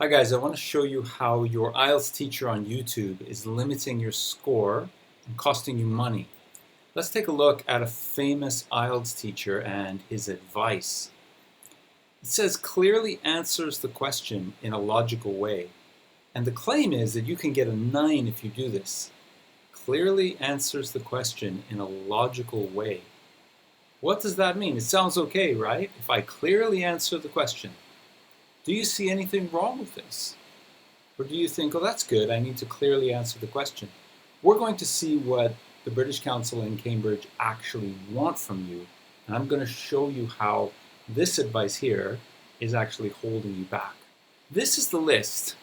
Hi guys, I want to show you how your IELTS teacher on YouTube is limiting your score and costing you money. Let's take a look at a famous IELTS teacher and his advice. It says clearly answers the question in a logical way. And the claim is that you can get a 9 if you do this. Clearly answers the question in a logical way. What does that mean? It sounds okay, right? If I clearly answer the question. Do you see anything wrong with this? Or do you think, oh, that's good, I need to clearly answer the question? We're going to see what the British Council in Cambridge actually want from you, and I'm going to show you how this advice here is actually holding you back. This is the list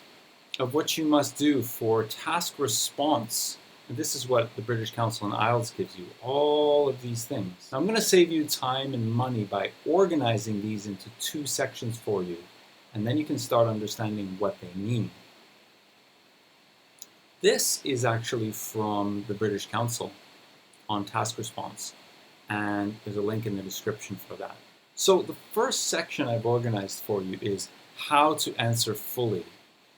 of what you must do for task response. And this is what the British Council in IELTS gives you, all of these things. Now, I'm going to save you time and money by organizing these into 2 sections for you, and then you can start understanding what they mean. This is actually from the British Council on task response, and there's a link in the description for that. So the first section I've organized for you is how to answer fully,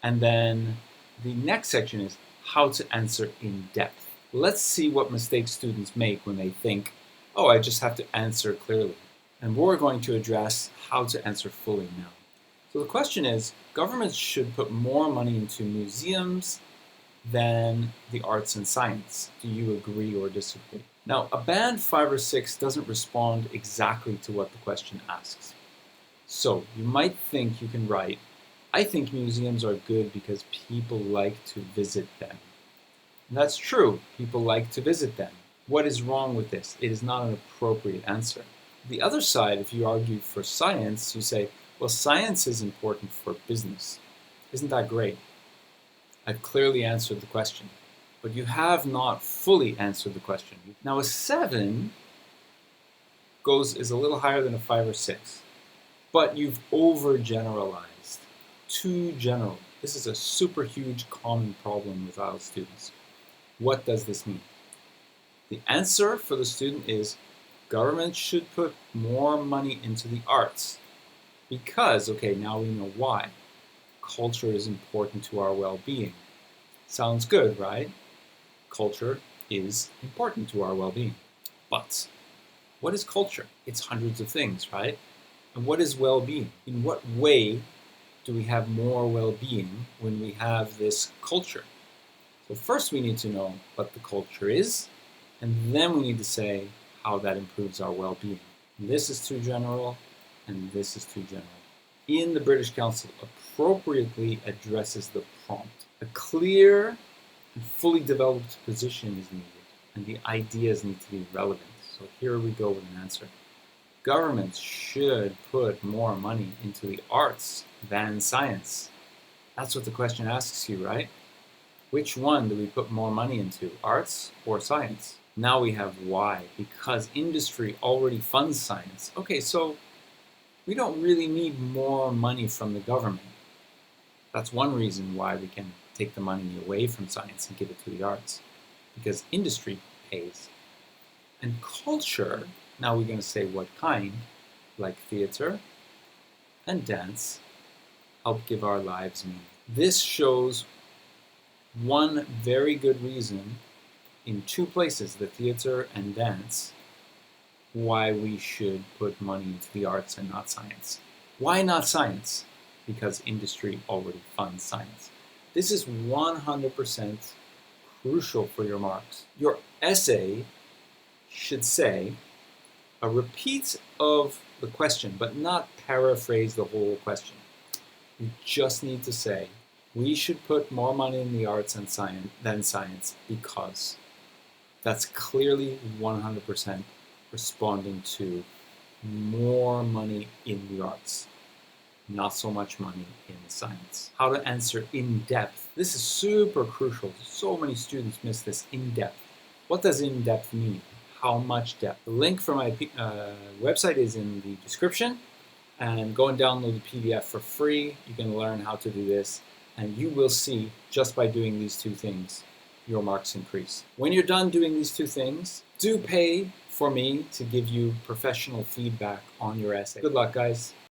and then the next section is how to answer in depth. Let's see what mistakes students make when they think, oh, I just have to answer clearly. And we're going to address how to answer fully now. So the question is, governments should put more money into museums than the arts and science. Do you agree or disagree? Now, a band 5 or 6 doesn't respond exactly to what the question asks. So you might think you can write, I think museums are good because people like to visit them. And that's true, people like to visit them. What is wrong with this? It is not an appropriate answer. The other side, if you argue for science, you say, well, science is important for business. Isn't that great? I've clearly answered the question, but you have not fully answered the question. Now, a 7 is a little higher than a 5 or 6, but you've overgeneralized, too general. This is a super huge common problem with IELTS students. What does this mean? The answer for the student is government should put more money into the arts. Because, okay, now we know why. Culture is important to our well-being. Sounds good, right? Culture is important to our well-being. But what is culture? It's hundreds of things, right? And what is well-being? In what way do we have more well-being when we have this culture? So first we need to know what the culture is, and then we need to say how that improves our well-being. This is too general, and this is too general. In the British Council, appropriately addresses the prompt. A clear and fully developed position is needed, and the ideas need to be relevant. So here we go with an answer. Governments should put more money into the arts than science. That's what the question asks you, right? Which one do we put more money into, arts or science? Now we have why, because industry already funds science. Okay, so we don't really need more money from the government. That's one reason why we can take the money away from science and give it to the arts, because industry pays. And culture, now we're going to say what kind, like theater and dance, help give our lives meaning. This shows one very good reason in 2 places, the theater and dance, why we should put money into the arts and not science. Why not science? Because industry already funds science. This is 100% crucial for your marks. Your essay should say a repeat of the question, but not paraphrase the whole question. You just need to say, we should put more money in the arts and science than science because. That's clearly 100% responding to more money in the arts, not so much money in science. How to answer in depth. This is super crucial. So many students miss this in depth. What does in depth mean? How much depth? The link for my website is in the description, and go and download the PDF for free. You can learn how to do this, and you will see just by doing these 2 things, your marks increase. When you're done doing these 2 things, do pay for me to give you professional feedback on your essay. Good luck, guys.